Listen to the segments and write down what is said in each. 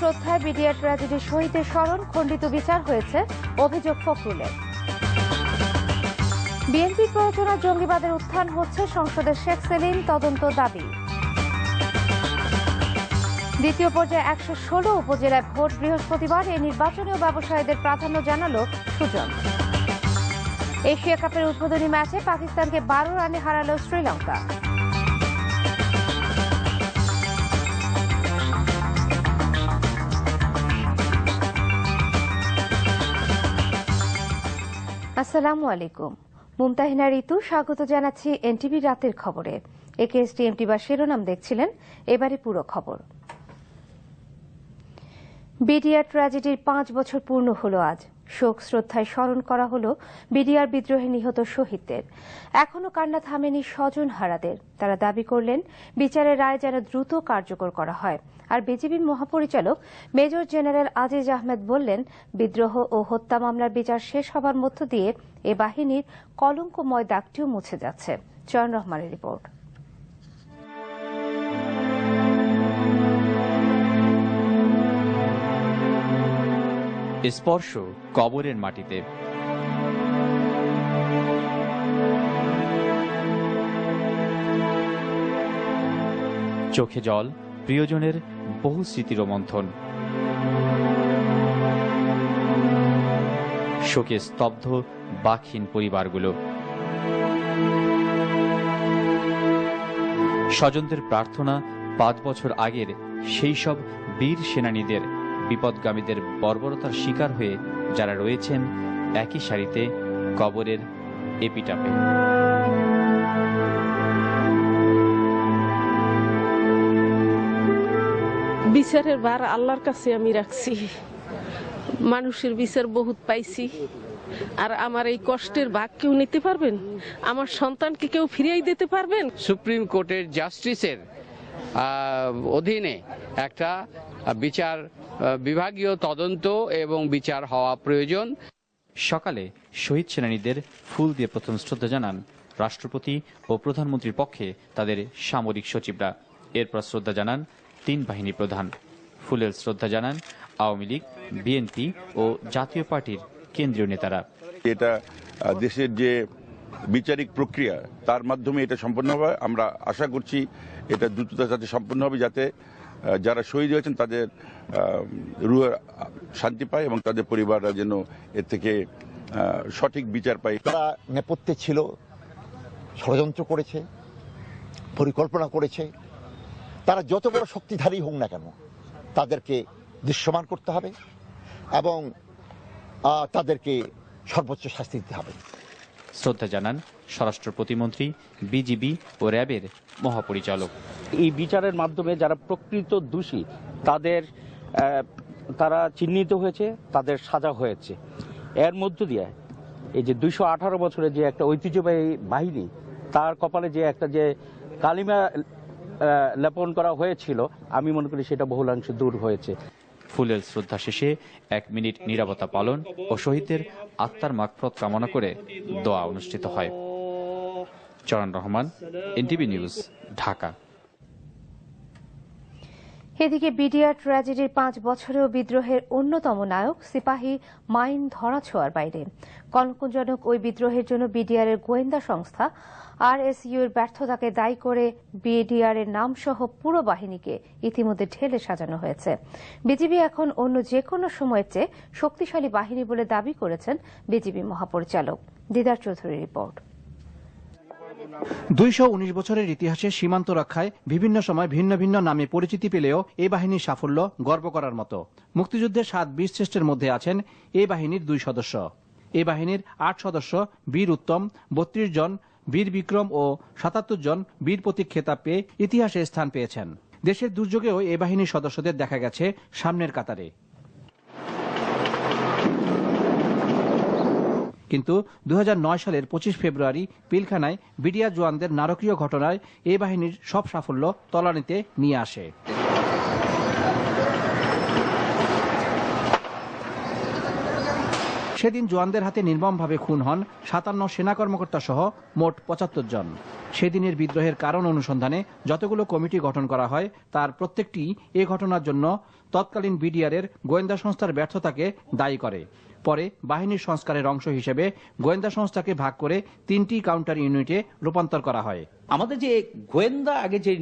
শ্রদ্ধায় BDR tragedy শহীদের স্মরণ, খণ্ডিত বিচার হয়েছে অভিযোগ ফখরুলের। বিএনপির প্ররোচনায় জঙ্গিবাদের উত্থান হচ্ছে, সংসদের শেখ সেলিম তদন্ত দাবি। দ্বিতীয় পর্যায়ে ১১৬ উপজেলায় ভোট বৃহস্পতিবার, এই নির্বাচনেও ব্যবসায়ীদের প্রাধান্য জানালো সুজন। এশিয়া কাপের উদ্বোধনী ম্যাচে পাকিস্তানকে ১২ রানে হারাল শ্রীলঙ্কা। আসসালামু আলাইকুম, মুমতাহিনা ঋতু স্বাগত জানাচ্ছি এনটিভি রাতের খবরে। একেএসটিএমটি বা শিরোনাম দেখছিলেন, এবারে পুরো খবর। বিডিআর ট্র্যাজেডির ৫ বছর পূর্ণ হলো আজ। শোক শ্রদ্ধায় স্মরণ করা হলো বিডিআর বিদ্রোহে নিহত শহীদদের। এখনও কান্না থামেনি স্বজন হারাদের। তারা দাবি করলেন বিচারের রায় যেন দ্রুত কার্যকর করা হয়। আর বিজিবি মহাপরিচালক মেজর জেনারেল আজিজ আহমেদ বললেন, বিদ্রোহ ও হত্যা মামলার বিচার শেষ হবার মধ্য দিয়ে এ বাহিনীর কলঙ্কময় দাগটিও মুছে যাচ্ছে। চয়ন রহমানের রিপোর্ট। স্পর্শ কবরের মাটিতে। চোখে জল, প্রিয়জনের বহু স্মৃতির মন্থন। শোকে স্তব্ধ বাকহীন পরিবারগুলো। স্বজনদের প্রার্থনা ৫ বছর আগের সেই সব বীর সেনানীদের, বিপদগামীদের বর্বরতার শিকার হয়ে যারা রয়েছেন একই সারিতে কবরের এপিটাপে। বিচারের ভার আল্লাহর কাছে আমি রাখছি। মানুষের বিচার বহুত পাইছি, আর আমার এই কষ্টের ভাগ কেউ নিতে পারবেন? আমার সন্তানকে কেউ ফিরিয়ে দিতে পারবেন? সুপ্রিম কোর্টের জাস্টিসের অধীনে একটা বিচার বিভাগীয় তদন্ত এবং বিচার হওয়া প্রয়োজন। সকালে শহীদ সেনানীদের ফুল দিয়ে প্রথম শ্রদ্ধা জানান রাষ্ট্রপতি ও প্রধানমন্ত্রীর পক্ষে তাদের সামরিক সচিবরা। এরপর শ্রদ্ধা জানান ৩ বাহিনী প্রধান। ফুলের শ্রদ্ধা জানান আওয়ামী লীগ, বিএনপি ও জাতীয় পার্টির কেন্দ্রীয় নেতারা। এটা দেশের যে বিচারিক প্রক্রিয়া, তার মাধ্যমে এটা সম্পন্ন হবে। আমরা আশা করছি এটা দ্রুততার সাথে সম্পন্ন হবে, যাতে যারা শহীদ হয়েছেন তাদের রুহে শান্তি পায় এবং তাদের পরিবাররা যেন এর থেকে সঠিক বিচার পায়। তারা নেপথ্যে ছিল, ষড়যন্ত্র করেছে, পরিকল্পনা করেছে। তারা যত বড় শক্তিধারী হোক না কেন, তাদেরকে দৃশ্যমান করতে হবে এবং তাদেরকে সর্বোচ্চ শাস্তি দিতে হবে। শ্রদ্ধা জানান স্বরাষ্ট্র প্রতিমন্ত্রী, বিজিবি ও র্যাবের মহাপরিচালক। এই বিচারের মাধ্যমে যারা প্রকৃত দোষী তারা চিহ্নিত হয়েছে, তাদের সাজা হয়েছে। এর মধ্য দিয়ে এই যে ২১৮ বছরের যে একটা ঐতিহ্যবাহী বাহিনী, তার কপালে যে একটা যে কালিমা লেপন করা হয়েছিল, আমি মনে করি সেটা বহুলাংশে দূর হয়েছে। ফুলের শ্রদ্ধা শেষে 1 মিনিট নীরবতা পালন ও শহীদদের আত্মার মাগফিরাত কামনা করে দোয়া অনুষ্ঠিত হয়। চয়ন রহমান, এনটিভি নিউজ, ঢাকা। এদিকে বিডিআর ট্র্যাজেডির ৫ বছরেও বিদ্রোহের অন্যতম নায়ক সিপাহী মাইন ধরাছোঁয়ার বাইরে। কলঙ্কজনক ওই বিদ্রোহের জন্য বিডিআর এর গোয়েন্দা সংস্থা আরএসইউ এর ব্যর্থতাকে দায়ী করে বিডিআর এর নামসহ পুরো বাহিনীকে ইতিমধ্যে ঢেলে সাজানো হয়েছে। বিজিবি এখন অন্য যে কোনো সময়ের চেয়ে শক্তিশালী বাহিনী বলে দাবি করেছেন বিজিবি মহাপরিচালক। দিদার চৌধুরীর রিপোর্ট। ২১৯ বছরের ইতিহাসে সীমান্ত রক্ষায় বিভিন্ন সময় ভিন্ন ভিন্ন নামে পরিচিতি পেলেও এই বাহিনীর সাফল্য গর্ব করার মতো। মুক্তিযুদ্ধের ৭ বীরশ্রেষ্ঠের মধ্যে আছেন এই বাহিনীর 2 সদস্য। এই বাহিনীর 8 সদস্য বীর উত্তম, 32 জন বীর বিক্রম ও 77 জন বীর প্রতীক খেতাব পেয়ে ইতিহাসে স্থান পেয়েছেন। দেশের দুর্যোগেও এই বাহিনীর সদস্যদের দেখা গেছে সামনের কাতারে। কিন্তু ২০০৯ সালের ২৫ ফেব্রুয়ারি পিলখানায় বিডিআর জওয়ানদের নারকীয় ঘটনায় এই বাহিনীর সব সাফল্য তলানিতে নিয়ে আসে। সেদিন জওয়ানদের হাতে নির্মমভাবে খুন হন 57 সেনা কর্মকর্তা সহ মোট 75 জন। সেদিনের বিদ্রোহের কারণ অনুসন্ধানে যতগুলো কমিটি গঠন করা হয় তার প্রত্যেকটি এ ঘটনার জন্য তৎকালীন বিডিআরের গোয়েন্দা সংস্থার ব্যর্থতাকে দায়ী করে। পরে বাহিনীর সংস্কারের অংশ হিসেবে গোয়েন্দা সংস্থাকে ভাগ করে 3টি কাউন্টার ইউনিটে রূপান্তর করা হয়। আমাদের যে গোয়েন্দা আগে যে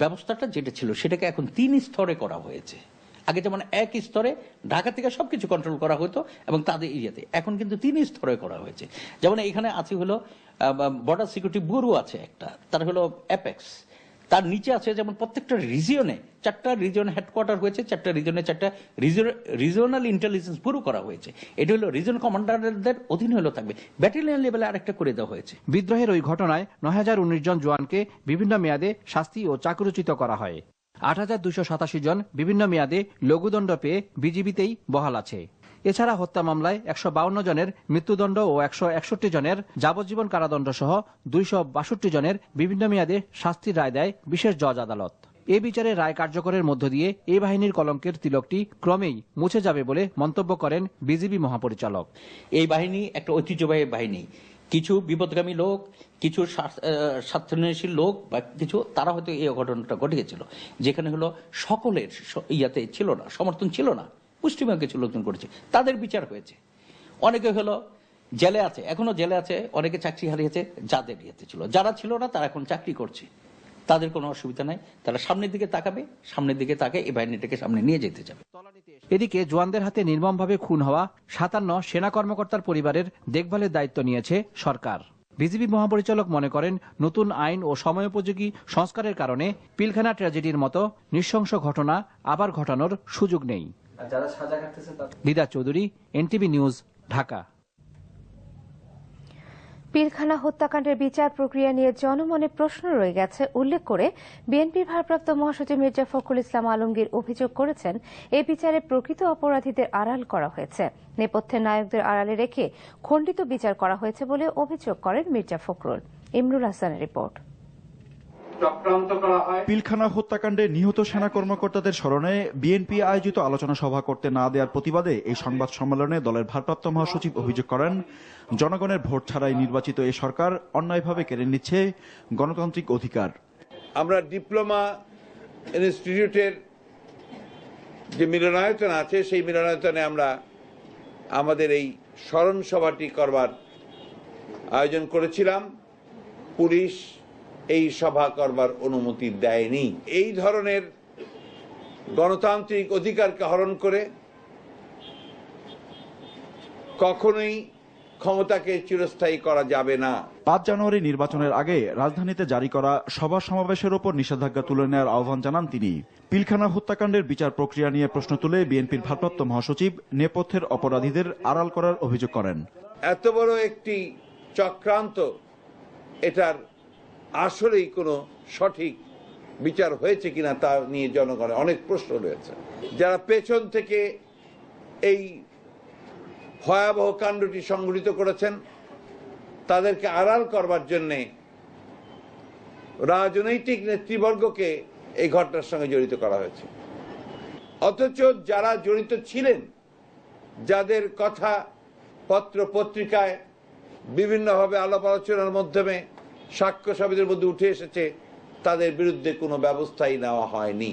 ব্যবস্থাটা যেটা ছিল সেটাকে এখন 3 স্তরে করা হয়েছে। আগে যেমন এক স্তরে ঢাকা থেকে সবকিছু কন্ট্রোল করা হতো এবং তাদের এরিয়াতে, এখন কিন্তু 3 স্তরে করা হয়েছে। যেমন এখানে আছে হলো বর্ডার সিকিউরিটি ব্যুরো আছে একটা, তার হলো অ্যাপেক্স, তার নিচে আছে যেমন প্রত্যেকটা রিজিয়নে 4টা রিজিয়ন হেডকোয়ার্টার হয়েছে, 4টা রিজিয়নে 4টা রিজিয়নাল ইন্টেলিজেন্স ব্যুরো করা হয়েছে। এটা হলো রিজন কমান্ডারদের অধীনে হলো থাকবে, ব্যাটালিয়ন লেভেলে আরেকটা করে দেওয়া হয়েছে। বিদ্রোহের ওই ঘটনায় 9019 জন জওয়ানকে বিভিন্ন মেয়াদে শাস্তি ও চাকরিচ্যুত করা হয়। 8287 জন বিভিন্ন মেয়াদে লঘুদণ্ড পেয়ে বিজিবিতেই বহাল আছে। এছাড়া হত্যা মামলায় 152 জনের মৃত্যুদণ্ড ও 161 জনের যাবজ্জীবন কারাদণ্ড সহ 262 জনের বিভিন্ন মেয়াদে শাস্তির রায় দেয় বিশেষ জজ আদালত। এ বিচারে রায় কার্যকরের মধ্য দিয়ে এই বাহিনীর কলঙ্কের তিলকটি ক্রমেই মুছে যাবে বলে মন্তব্য করেন বিজিবি মহাপরিচালক। এই বাহিনী একটা ঐতিহ্যবাহী বাহিনী, কিছু বিপদগামী লোক, কিছু স্বার্থান্বেষী লোক বা কিছু তারা হয়তো এই ঘটনাটা ঘটিয়েছিল, যেখানে হলো সকলের ইয়াতে ছিল না, সমর্থন ছিল না, মুষ্টিমেয় কিছু লোকজন করেছে, তাদের বিচার হয়েছে। অনেকে হলো জেলে আছে, এখনো জেলে আছে, অনেকে চাকরি হারিয়েছে যাদের ইয়েতে ছিল, যারা ছিল না তারা এখন চাকরি করছে, তাদের কোনো অসুবিধা নাই, তারা সামনের দিকে তাকাবে, সামনের দিকে তাকে এই বাহিনীটাকে সামনে নিয়ে যেতে যাবে। এদিকে জওয়ানদের হাতে নির্মমভাবে খুন হওয়া 57 সেনা কর্মকর্তার পরিবারের দেখভালের দায়িত্ব নিয়েছে সরকার। বিজিবি মহাপরিচালক মনে করেন নতুন আইন ও সময়োপযোগী সংস্কারের কারণে পিলখানা ট্র্যাজেডির মতো নৃশংস ঘটনা আবার ঘটানোর সুযোগ নেই। দিদা চৌধুরী, এনটিভি নিউজ, ঢাকা। পিলখানা হত্যাকাণ্ডের বিচার প্রক্রিয়া নিয়ে জনমনে প্রশ্ন রয়ে গেছে উল্লেখ করে বিএনপির ভারপ্রাপ্ত মহাসচিব মির্জা ফখরুল ইসলাম আলমগীর অভিযোগ করেছেন, এই বিচারে প্রকৃত অপরাধীদের আড়াল করা হয়েছে, নেপথ্যের নায়কদের আড়ালে রেখে খণ্ডিত বিচার করা হয়েছে বলে অভিযোগ করেন মির্জা ফখরুল। ইমরুল হাসানের রিপোর্ট। পিলখানা হত্যাকাণ্ডে নিহত সেনা কর্মকর্তাদের স্মরণে বিএনপি আয়োজিত আলোচনা সভা করতে না দেওয়ার প্রতিবাদে এই সংবাদ সম্মেলনে দলের ভারপ্রাপ্ত মহাসচিব অভিযোগ করেন, জনগণের ভোট ছাড়াই নির্বাচিত এই সরকার অন্যায়ভাবে কেড়ে নিচ্ছে গণতান্ত্রিক অধিকার। আমরা ডিপ্লোমা ইনস্টিটিউটের যে মিলনায়তন আছে সেই মিলনায়তনে আমরা আমাদের এই স্মরণ সভাটি করবার আয়োজন করেছিলাম। পুলিশ এই সভা করবার অনুমতি দেয়নি। এই ধরনের গণতান্ত্রিক অধিকারকে হরণ করে কখনোই ক্ষমতাকে চিরস্থায়ী করা যাবে না। 5 জানুয়ারি নির্বাচনের আগে রাজধানীতে জারি করা সভা সমাবেশের ওপর নিষেধাজ্ঞা তুলে নেওয়ার আহ্বান জানান তিনি। পিলখানা হত্যাকাণ্ডের বিচার প্রক্রিয়া নিয়ে প্রশ্ন তুলে বিএনপির ভারপ্রাপ্ত মহাসচিব নেপথ্যের অপরাধীদের আড়াল করার অভিযোগ করেন। এত বড় একটি চক্রান্ত, এটার আসলেই কোনো সঠিক বিচার হয়েছে কিনা তা নিয়ে জনগণের অনেক প্রশ্ন রয়েছে। যারা পেছন থেকে এই ভয়াবহ কাণ্ডটি সংঘটিত করেছেন তাদেরকে আড়াল করবার জন্যে রাজনৈতিক নেতৃবর্গকে এই ঘটনার সঙ্গে জড়িত করা হয়েছে। অথচ যারা জড়িত ছিলেন, যাদের কথা পত্র পত্রিকায় বিভিন্নভাবে আলাপ আলোচনার মাধ্যমে সাক্ষ্য সাবিদের মধ্যে উঠে এসেছে, তাদের বিরুদ্ধে কোনো ব্যবস্থাই নেওয়া হয়নি।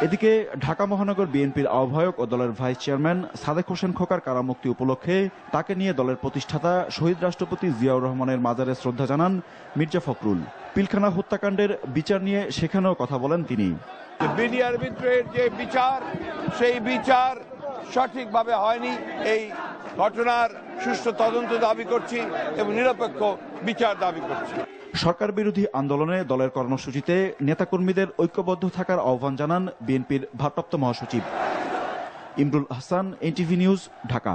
এদিকে ঢাকা মহানগর বিএনপির আহ্বায়ক ও দলের ভাইস চেয়ারম্যান সাদেক হোসেন খোকার কারামুক্তি উপলক্ষে তাকে নিয়ে দলের প্রতিষ্ঠাতা শহীদ রাষ্ট্রপতি জিয়াউর রহমানের মাজারে শ্রদ্ধা জানান মির্জা ফখরুল। পিলখানা হত্যাকাণ্ডের বিচার নিয়ে সেখানেও কথা বলেন তিনি। বিডিআর বিদ্রোহের যে বিচার, সেই বিচার সঠিকভাবে হয়নি। এই ঘটনার সুষ্ঠু তদন্ত দাবি করছি এবং নিরপেক্ষ বিচার দাবি করছি। সরকার বিরোধী আন্দোলনে দলের কর্মসূচিতে নেতাকর্মীদের ঐক্যবদ্ধ থাকার আহ্বান জানান বিএনপির ভারপ্রাপ্ত মহাসচিব। Imrul Hasan, NTV news, Dhaka.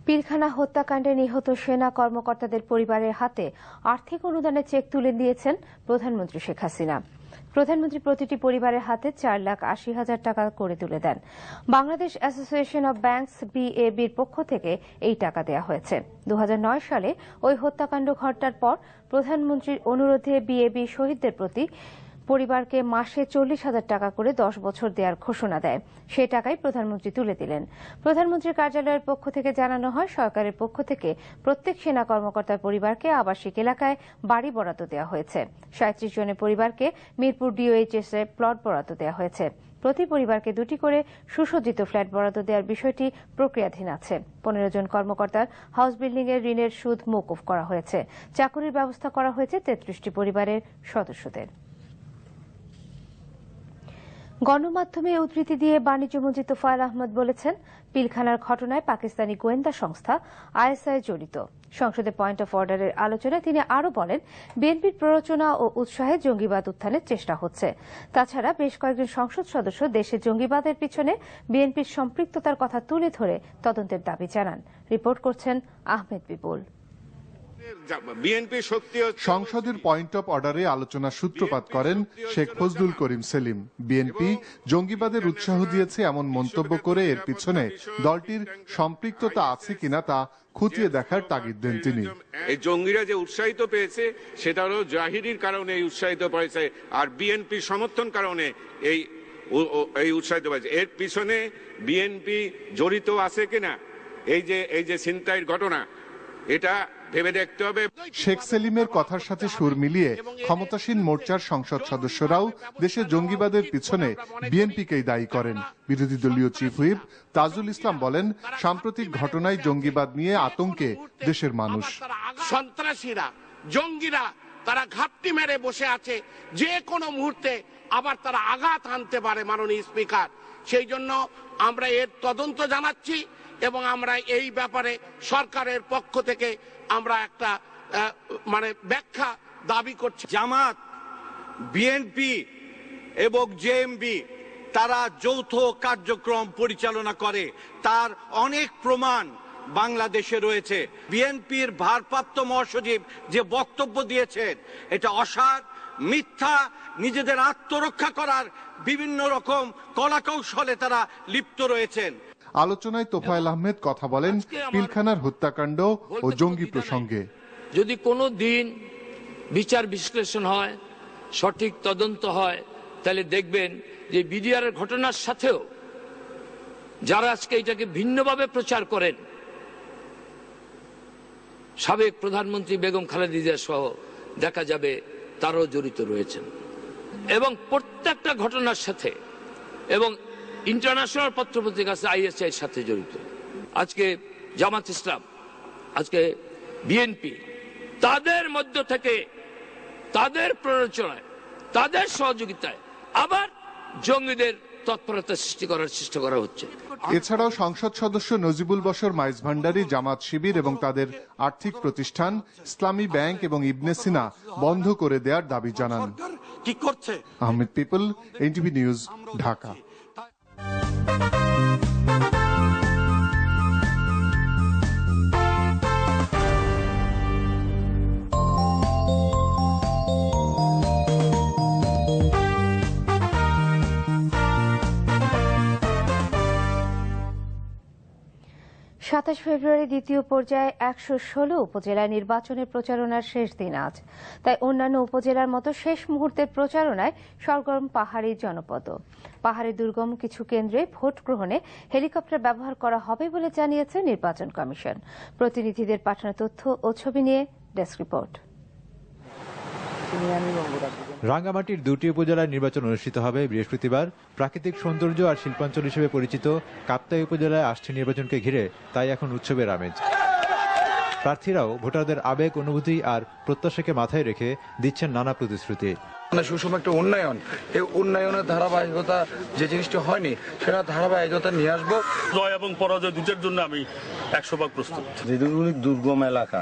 পিলখানা হত্যাকাণ্ডে নিহত সেনা কর্মকর্তাদের পরিবারের হাতে আর্থিক অনুদানের চেক তুলে দিয়েছেন প্রধানমন্ত্রী শেখ হাসিনা। প্রধানমন্ত্রী প্রতিটি পরিবারের হাতে 4,80,000 টাকা করে তুলে দেন। বাংলাদেশ অ্যাসোসিয়েশন অব ব্যাংকস BABর পক্ষ থেকে এই টাকা দেওয়া হয়েছে। 2009 সালে ওই হত্যাকাণ্ড ঘটার পর প্রধানমন্ত্রীর অনুরোধে BAB শহীদদের প্রতি পরিবারকে মাসে 40,000 টাকা করে 10 বছর দেওয়ার ঘোষণা দেয়। সে টাকাই প্রধানমন্ত্রী তুলে দিলেন। প্রধানমন্ত্রীর কার্যালয়ের পক্ষ থেকে জানানো হয়, সরকারের পক্ষ থেকে প্রত্যেক সেনা কর্মকর্তার পরিবারকে আবাসিক এলাকায় বাড়ি বরাদ্দ দেওয়া হয়েছে। 37 জনের পরিবারকে মিরপুর ডিওএইচএস এর প্লট বরাদ্দ দেওয়া হয়েছে। প্রতি পরিবারকে 2টি করে সুসজ্জিত ফ্ল্যাট বরাদ্দ দেওয়ার বিষয়টি প্রক্রিয়াধীন আছে। 15 জন কর্মকর্তার হাউস বিল্ডিং এর ঋণের সুদ মওকুফ করা হয়েছে। চাকুরির ব্যবস্থা করা হয়েছে 33টি পরিবারের সদস্যদের। গণমাধ্যমে উদ্ধৃতি দিয়ে বাণিজ্যমন্ত্রী তোফায়েল আহমেদ বলেছেন, পিলখানার ঘটনায় পাকিস্তানি গোয়েন্দা সংস্থা আইএসআই জড়িত। সংসদে পয়েন্ট অফ অর্ডারের আলোচনায় তিনি আরও বলেন, বিএনপির প্ররোচনা ও উৎসাহে জঙ্গিবাদ উত্থানের চেষ্টা হচ্ছে। তাছাড়া বেশ কয়েকজন সংসদ সদস্য দেশে জঙ্গিবাদের পিছনে বিএনপির সম্পৃক্ততার কথা তুলে ধরে তদন্তের দাবি জানান। রিপোর্ট করছেন আহমেদ বিপুল। সংসদের পয়েন্ট অফ অর্ডারে আলোচনা সূত্রপাত করেন শেখ ফজলুল করিম সেলিম। বিএনপি জঙ্গিবাদের উৎসাহ দিয়েছে এমন মন্তব্য করে এর পিছনে দলটির সম্পৃক্ততা আছে কিনা তা খতিয়ে দেখার তাগিদ দেন তিনি। এই জঙ্গিরা যে উৎসাহিত পেয়েছে সেটা হলো জাহিরির কারণে এই উৎসাহিত পেয়েছে, আর বিএনপির সমর্থন কারণে এই উৎসাহিত পেয়েছে। এর পিছনে বিএনপি জড়িত আছে কিনা এই যে ছিনতাইয়ের ঘটনা, এটা ভেবে দেখতে হবে। শেখ সেলিমের কথার সাথে সুর মিলিয়ে ক্ষমতাসীন মোর্চার সংসদ সদস্যরাও দেশে জঙ্গিবাদের পিছনে বিএনপিকেই দায়ী করেন। বিরোধী দলীয় চিফ হুইপ তাজুল ইসলাম বলেন, সাম্প্রতিক ঘটনায় জঙ্গিবাদ নিয়ে আতঙ্কে দেশের মানুষ। সন্ত্রাসীরা, জঙ্গিরা তারা ঘাপটি মেরে বসে আছে, যে কোনো মুহূর্তে আবার তারা আঘাত হানতে পারে মাননীয় স্পিকার। সেই জন্য আমরা এর তদন্ত জানাচ্ছি এবং আমরা এই ব্যাপারে সরকারের পক্ষ থেকে আমরা একটা ব্যাখ্যা দাবি করছি। জামাত, বিএনপি এবং জেএমবি তারা যৌথ কার্যক্রম পরিচালনা করে, তার অনেক প্রমাণ বাংলাদেশে রয়েছে। বিএনপির ভারপ্রাপ্ত মহাসচিব যে বক্তব্য দিয়েছেন, এটা অসার, মিথ্যা, নিজেদের আত্মরক্ষা করার বিভিন্ন রকম কলাকৌশলে তারা লিপ্ত রয়েছেন। আলোচনায় তোফায়েল আহমেদ কথা বলেন পিলখানার হত্যাকাণ্ড ও জঙ্গি প্রসঙ্গে। যদি কোনো দিন বিচার বিশ্লেষণ হয়, সঠিক তদন্ত হয়, তাহলে দেখবেন যে বিডিআরের ঘটনার সাথেও যারা আজকে এটাকে ভিন্নভাবে প্রচার করেন, সাবেক প্রধানমন্ত্রী বেগম খালেদা জিয়া সহ দেখা যাবে তারাও জড়িত রয়েছেন। এবং প্রত্যেকটা ঘটনার সাথে এবং ইন্টারন্যাশনাল পত্রপত্রিকা আছে আইএসআই সাথে জড়িত। আজকে জামাত ইসলাম, আজকে বিএনপি, তাদের মধ্য থেকে তাদের প্ররোচনায়, তাদের সহযোগিতায় আবার জঙ্গিদের তৎপরতা সৃষ্টি করার চেষ্টা করা হচ্ছে। এছাড়াও সংসদ সদস্য নজিবুল বশর মাইজ ভান্ডারী জামাত শিবির এবং তাদের আর্থিক প্রতিষ্ঠান ইসলামী ব্যাংক এবং ইবনে সিনা বন্ধ করে দেওয়ার দাবি জানান। কি করছে আহমেদ পিপল, এনটিভি নিউজ, ঢাকা। ফেব্রুয়ারি দ্বিতীয় পর্যায়ে 116 উপজেলায় নির্বাচনের প্রচারণার শেষ দিন আজ। তাই অন্যান্য উপজেলার মতো শেষ মুহূর্তের প্রচারণায় সরগরম পাহাড়ি জনপদ। পাহাড়ি দুর্গম কিছু কেন্দ্রে ভোট গ্রহণে হেলিকপ্টার ব্যবহার করা হবে বলে জানিয়েছে নির্বাচন কমিশন। প্রতিনিধিদের পাঠানো তথ্য ও ছবি নিয়ে ডেস্ক রিপোর্ট। রাঙ্গামাটির 2টি উপজেলায় নির্বাচন অনুষ্ঠিত হবে বৃহস্পতিবার। প্রাকৃতিক সৌন্দর্য আর শিল্পাঞ্চল হিসেবে পরিচিত কাপ্তাই উপজেলায় আসছে নির্বাচনকে ঘিরে তাই এখন উৎসবের আমেজ। প্রার্থীরাও ভোটারদের আবেগ, অনুভূতি আর প্রত্যাশাকে মাথায় রেখে দিচ্ছেন নানা প্রতিশ্রুতি। সুষম একটা উন্নয়ন, এই উন্নয়নের ধারাবাহিকতা যে জিনিসটি হয়নি সেটা ধারাবাহিকতা নিয়ে আসবো। জয় এবং পরাজয় দুটোর জন্য আমি 100% প্রস্তুত। যেগুলি দুর্গম এলাকা,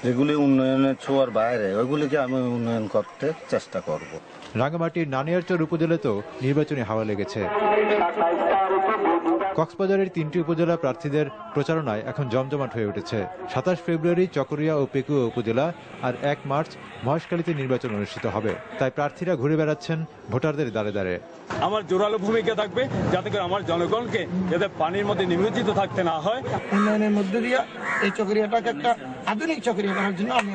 যেগুলি উন্নয়নের ছোঁয়ার বাইরে, ওইগুলিকে আমি উন্নয়ন করতে চেষ্টা করব। রাঙ্গামাটির নানিয়ারচর উপজেলাতেও নির্বাচনী হাওয়া লেগেছে। কক্সবাজারের 3টি উপজেলা প্রার্থীদের প্রচারণায় এখন জমজমাট হয়ে উঠেছে। 27 ফেব্রুয়ারি চকরিয়া ও পেকুয়া উপজেলা আর 1 মার্চ মহেশখালীতে নির্বাচন অনুষ্ঠিত হবে। তাই প্রার্থীরা ঘুরে বেড়াচ্ছেন ভোটারদের দ্বারে দ্বারে। আমার জোরালো ভূমিকা থাকবে যাতে করে আমার জনগণকে যাতে পানির মধ্যে নিমজ্জিত থাকতে না হয়। উন্নয়নের মধ্যে দিয়ে এই চকরিয়াটাকে একটা আধুনিক চকরিয়া করার জন্য আমি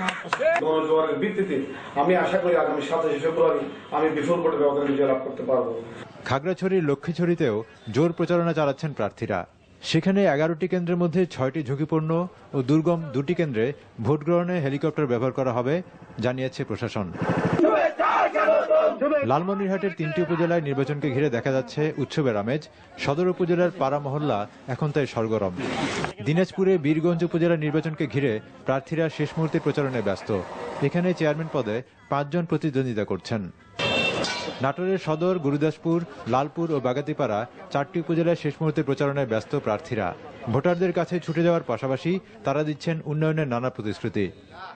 জোয়ারের ভিত্তিতে আমি আশা করি আগামী 27 ফেব্রুয়ারি আমি বিপুল ভোটে বিজয় লাভ করতে পারবো। খাগড়াছড়ির লক্ষ্মীছড়িতেও জোর প্রচারণা চালাচ্ছেন প্রার্থীরা। সেখানে 11টি কেন্দ্রের মধ্যে 6টি ঝুঁকিপূর্ণ ও দুর্গম 2টি কেন্দ্রে ভোট গ্রহণে হেলিকপ্টার ব্যবহার করা হবে জানিয়েছে প্রশাসন। লালমনিরহাটের 3টি উপজেলায় নির্বাচনকে ঘিরে দেখা যাচ্ছে উৎসবের আমেজ। সদর উপজেলার পাড়া মহল্লা এখন তাই সরগরম। দিনাজপুরে বীরগঞ্জ উপজেলার নির্বাচনকে ঘিরে প্রার্থীরা শেষ মুহূর্তে প্রচারণায় ব্যস্ত। এখানে চেয়ারম্যান পদে 5 জন প্রতিদ্বন্দ্বিতা করছেন। নাটোরের সদর, গুরুদাসপুর, লালপুর ও বাগাতিপাড়া 4টি উপজেলায় শেষ মুহূর্তে প্রচারণায় ব্যস্ত প্রার্থীরা। ভোটারদের কাছে ছুটে যাওয়ার পাশাপাশি তারা দিচ্ছেন উন্নয়নের নানা প্রতিশ্রুতি।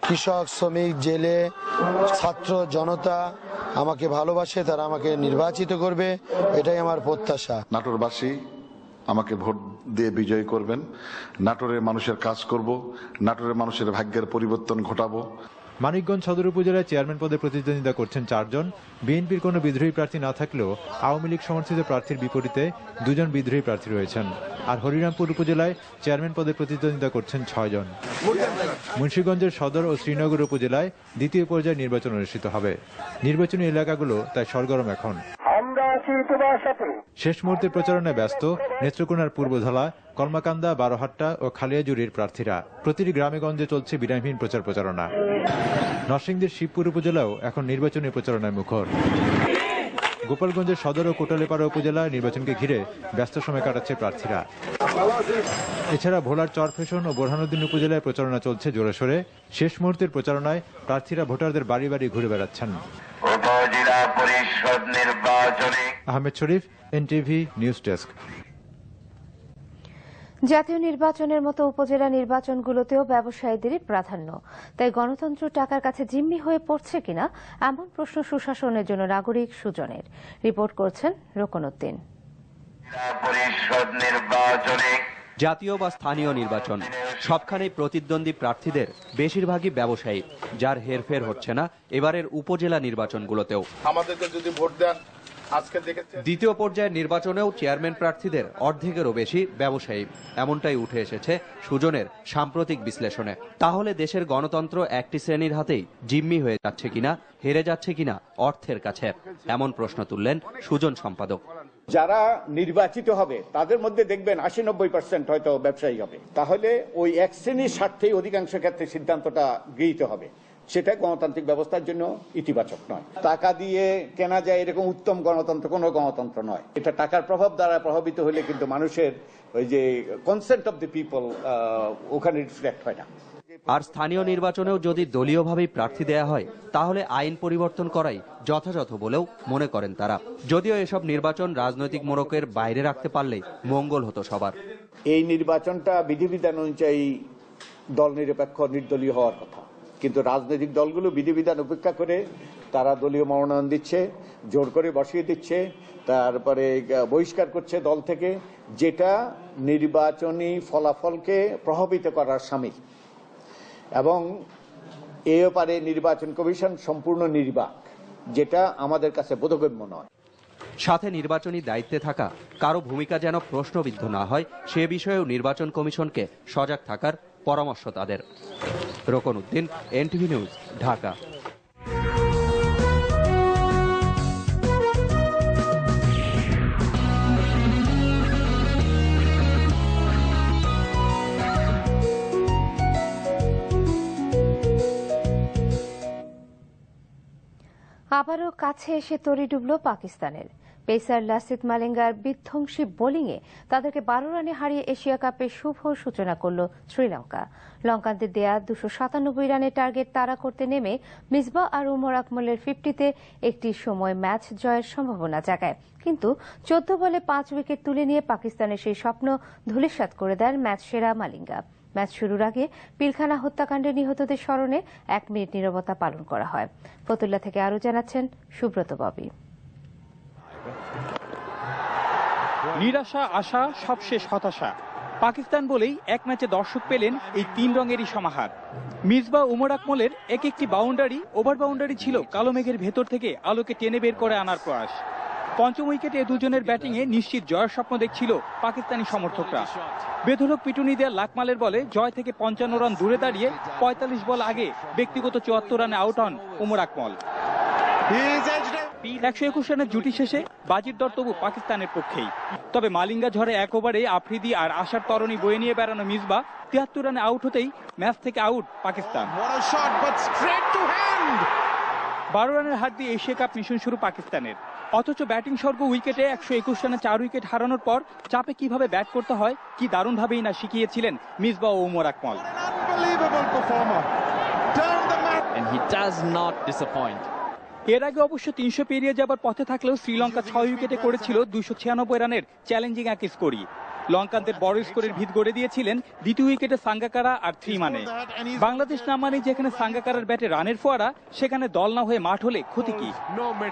কৃষক, শ্রমিক, জেলে, ছাত্র জনতা আমাকে ভালোবাসে, তারা আমাকে নির্বাচিত করবে, এটাই আমার প্রত্যাশা। নাটোরবাসী আমাকে ভোট দিয়ে বিজয়ী করবেন। নাটোরের মানুষের কাজ করব, নাটোরের মানুষের ভাগ্যের পরিবর্তন ঘটাবো। মানিকগঞ্জ সদর উপজেলায় চেয়ারম্যান পদে প্রতিদ্বন্দ্বিতা করছেন 4 জন। বিএনপির কোনো বিদ্রোহী প্রার্থী না থাকলেও আওয়ামী লীগ সমর্থিত প্রার্থীর বিপরীতে 2 জন বিদ্রোহী প্রার্থী রয়েছেন। আর হরিরামপুর উপজেলায় চেয়ারম্যান পদে প্রতিদ্বন্দ্বিতা করছেন 6 জন। মুন্সিগঞ্জের সদর ও শ্রীনগর উপজেলায় দ্বিতীয় পর্যায়ে নির্বাচন অনুষ্ঠিত হবে। নির্বাচনী এলাকাগুলো তাই সরগরম এখন। শেষ মুহূর্তে প্রচারণায় ব্যস্ত নেত্রকোনার পূর্বধলা, কলমাকান্দা, বারোহাট্টা ও খালিয়াজুড়ির প্রার্থীরা। প্রতিটি গ্রামে গঞ্জে চলছে বিরামহীন প্রচারণা। নরসিংদীর শিবপুর উপজেলাও এখন নির্বাচনী প্রচারণায় মুখর। গোপালগঞ্জের সদর ও কোটালীপাড়া উপজেলা নির্বাচনকে ঘিরে ব্যস্ত সময় কাটাচ্ছে প্রার্থীরা। এছাড়া ভোলার চরফেশন ও বোরহানুদ্দিন উপজেলায় প্রচারণা চলছে জোরেশোরে। শেষ মুহূর্তের প্রচারণায় প্রার্থীরা ভোটারদের বাড়ি বাড়ি ঘুরে বেড়াচ্ছেন। আহমেদ শরীফ, এনটিভি নিউজ ডেস্ক। জাতীয় নির্বাচনের মতো উপজেলা নির্বাচনগুলোতেও ব্যবসায়ীদেরই প্রাধান্য। তাই গণতন্ত্র টাকার কাছে জিম্মি হয়ে পড়ছে কিনা এমন প্রশ্ন সুশাসনের জন্য নাগরিক সুজনের। রিপোর্ট করছেন রোকনউদ্দিন। জাতীয় বা স্থানীয় নির্বাচন সবখানেই প্রতিদ্বন্দ্বী প্রার্থীদের বেশিরভাগই ব্যবসায়ী, যার হেরফের হচ্ছে না এবারের উপজেলা নির্বাচনগুলোতেও। আমাদেরকে যদি ভোট দেন, দ্বিতীয় পর্যায়ের নির্বাচনেও চেয়ারম্যান প্রার্থীদের অর্ধেকেরও বেশি ব্যবসায়ী, এমনটাই উঠে এসেছে সুজনের সাম্প্রতিক বিশ্লেষণে। তাহলে দেশের গণতন্ত্র একটি শ্রেণীর হাতেই জিম্মি হয়ে যাচ্ছে কিনা, হেরে যাচ্ছে কিনা অর্থের কাছে, এমন প্রশ্ন তুললেন সুজন সম্পাদক। যারা নির্বাচিত হবে তাদের মধ্যে দেখবেন 80-90% হয়তো ব্যবসায়ী হবে। তাহলে ওই এক শ্রেণীর স্বার্থেই অধিকাংশ ক্ষেত্রে সিদ্ধান্তটা গৃহীত হবে। সেটা গণতান্ত্রিক ব্যবস্থার জন্য ইতিবাচক নয়। টাকা দিয়ে কেনা যায় এরকম উত্তম গণতন্ত্র কোনো গণতন্ত্র নয়। এটা টাকার প্রভাব দ্বারা প্রভাবিত হলে কিন্তু মানুষের ওই যে কনসেন্ট অফ দ্য পিপল ওখানে রিফ্লেক্ট হয় না। আর স্থানীয় নির্বাচনেও যদি দলীয়ভাবেই প্রার্থী দেয়া হয় তাহলে আইন পরিবর্তন করাই যথাযথ বলেও মনে করেন তারা। যদিও এসব নির্বাচন রাজনৈতিক মোড়কের বাইরে রাখতে পারলেই মঙ্গল হতো সবার। এই নির্বাচনটা বিধিবিধান অনুযায়ী দল নিরপেক্ষ নির্দলীয় হওয়ার কথা, কিন্তু রাজনৈতিক দলগুলো বিধিবিধান উপেক্ষা করে তারা দলীয় মনোনয়ন দিচ্ছে, জোর করে বসিয়ে দিচ্ছে, তারপরে বহিষ্কার করছে দল থেকে, যেটা নির্বাচনী ফলাফলকে প্রভাবিত করার শামিল। এবং এ ব্যাপারে নির্বাচন কমিশন সম্পূর্ণ নির্বাক, যেটা আমাদের কাছে বোধগম্য নয়। সাথে নির্বাচনী দায়িত্বে থাকা কারো ভূমিকা যেন প্রশ্নবিদ্ধ না হয় সে বিষয়েও নির্বাচন কমিশনকে সজাগ থাকার পরামর্শ তাদের। Rokonuddin, NTV news, Dhaka. আবারও কাছে এসে তরি ডুবল পাকিস্তানের। পেসার লাসিথ মালিঙ্গার বিধ্বংসী বোলিংয়ে তাদেরকে 12 রানে হারিয়ে এশিয়া কাপের শুভ সূচনা করল শ্রীলঙ্কা। লঙ্কানদের দেয়া 297 রানের টার্গেট তাড়া করতে নেমে মিসবাহ আর উমর আকমলের 50-তে একটি সময় ম্যাচ জয়ের সম্ভাবনা জাগায়। কিন্তু 14 বলে 5 উইকেট তুলে নিয়ে পাকিস্তানের সেই স্বপ্ন ধূলিসাৎ করে দেন ম্যাচ সেরা মালিঙ্গা। ম্যাচ শুরুর আগে পিলখানা হত্যাকাণ্ডে নিহতদের স্মরণে 1 মিনিট নীরবতা পালন করা হয়। ফতুল্লা থেকে আরও জানাচ্ছেন সুব্রত ববি। নিরাশা, আশা, সবশেষ হতাশা। পাকিস্তান বলেই এক ম্যাচে দর্শক পেলেন এই 3 রঙেরই সমাহার। মিসবাহ উমর আকমলের এক একটি বাউন্ডারি, ওভার বাউন্ডারি ছিল কালো মেঘের ভেতর থেকে আলোকে টেনে বের করে আনার প্রয়াস। পঞ্চম উইকেটে দুজনের ব্যাটিংয়ে নিশ্চিত জয়ের স্বপ্ন দেখছিল পাকিস্তানি সমর্থকরা। বেধড়ক পিটুনি দেওয়া লাকমালের বলে জয় থেকে 55 রান দূরে দাঁড়িয়ে 45 বল আগে ব্যক্তিগত 74 রানে আউট হন উমর আকমল। 121 রানের জুটি শেষে বাজির দর তবু পাকিস্তানের পক্ষেই। তবে মালিঙ্গা ঝড়ে 1 ওভারে আফ্রিদি আর আশার তরণী বয়ে নিয়ে বেড়ানো মিসবাহ 73 রানে আউট হতেই ম্যাচ থেকে আউট পাকিস্তান। 12 রানের হাত দিয়ে এশিয়া কাপ মিশন শুরু পাকিস্তানের। অথচ ব্যাটিং স্বর্গ উইকেটে 121 রানে 4 উইকেট হারানোর পর চাপে কিভাবে ব্যাট করতে হয় কি দারুণভাবেই না শিখিয়েছিলেন মিসবাহ ও উমর আকমল। এর আগে অবশ্য 300 পেরিয়ে যাবার পথে থাকলেও শ্রীলঙ্কা 6 উইকেটে করেছিল 296 রানের চ্যালেঞ্জিং এক স্কোরই। লঙ্কানদের বড় স্কোরের ভিত গড়ে দিয়েছিলেন দ্বিতীয় উইকেটে সাঙ্গাকারা আর 3 মানে। বাংলাদেশ না মানে যেখানে সাঙ্গাকারার ব্যাটে রানের ফোয়ারা, সেখানে দল না হয়ে মাঠ হলে ক্ষতি কি?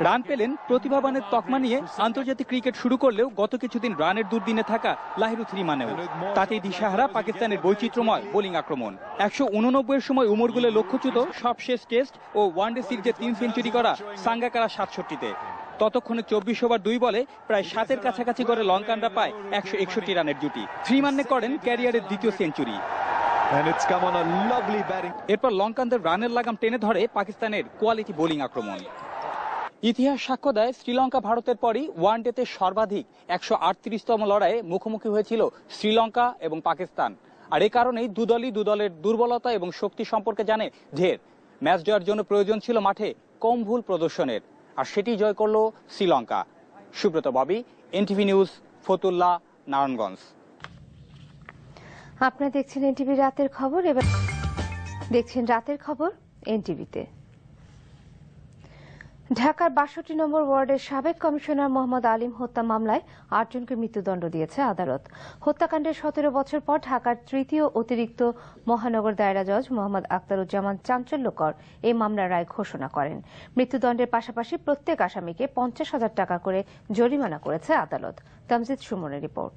রান পেলেন প্রতিভাবানের তকমা নিয়ে আন্তর্জাতিক ক্রিকেট শুরু করলেও গত কিছুদিন রানের দুর্দিনে থাকা লাহিরু 3 মানেও। তাতেই দিশাহারা পাকিস্তানের বৈচিত্র্যময় বোলিং আক্রমণ। 189 সময় উমরগুলে লক্ষ্যচ্যুত সবশেষ টেস্ট ও ওয়ানডে সিরিজে 3 সেঞ্চুরি করা সাঙ্গাকারা 67-তে। ততক্ষণে 24 ওভার 2 বলে প্রায় 7-এর কাছাকাছি করে লঙ্কানরা পায় 161 রানের জুটি। 3 মানে করেন ক্যারিয়ারের দ্বিতীয় সেঞ্চুরি। এরপর লঙ্কানদের রানের লাগাম টেনে ধরে পাকিস্তানের কোয়ালিটি বোলিং আক্রমণ। ইতিহাস সাক্ষ্য দেয় শ্রীলঙ্কা ভারতের পরই ওয়ানডেতে সর্বাধিক 138তম লড়াইয়ে মুখোমুখি হয়েছিল শ্রীলঙ্কা এবং পাকিস্তান। আর এই কারণেই দুদলের দুর্বলতা এবং শক্তি সম্পর্কে জানে ঢের। ম্যাচ জয়ের জন্য প্রয়োজন ছিল মাঠে কম ভুল প্রদর্শনের, আর সেটি জয় করল শ্রীলঙ্কা। Subrata Bobby, NTV news, Fatullah, Narayanganj. আপনারা দেখছেন এনটিভি রাতের খবর। এবার দেখছেন রাতের খবর এনটিভিতে। ঢাকার 62 নম্বর ওয়ার্ডের সাবেক কমিশনার মোহাম্মদ আলিম হত্যা মামলায় 8 জনকে মৃত্যুদণ্ড দিয়েছে আদালত। হত্যাকাণ্ডের 17 বছর পর ঢাকার তৃতীয় অতিরিক্ত মহানগর দায়রা জজ মোহাম্মদ আখতারুজ্জামান চাঞ্চল্যকর এই মামলার রায় ঘোষণা করেন। মৃত্যুদণ্ডের পাশাপাশি প্রত্যেক আসামিকে 50,000 টাকা করে জরিমানা করেছে আদালত। তামজিদ সুমনের রিপোর্ট।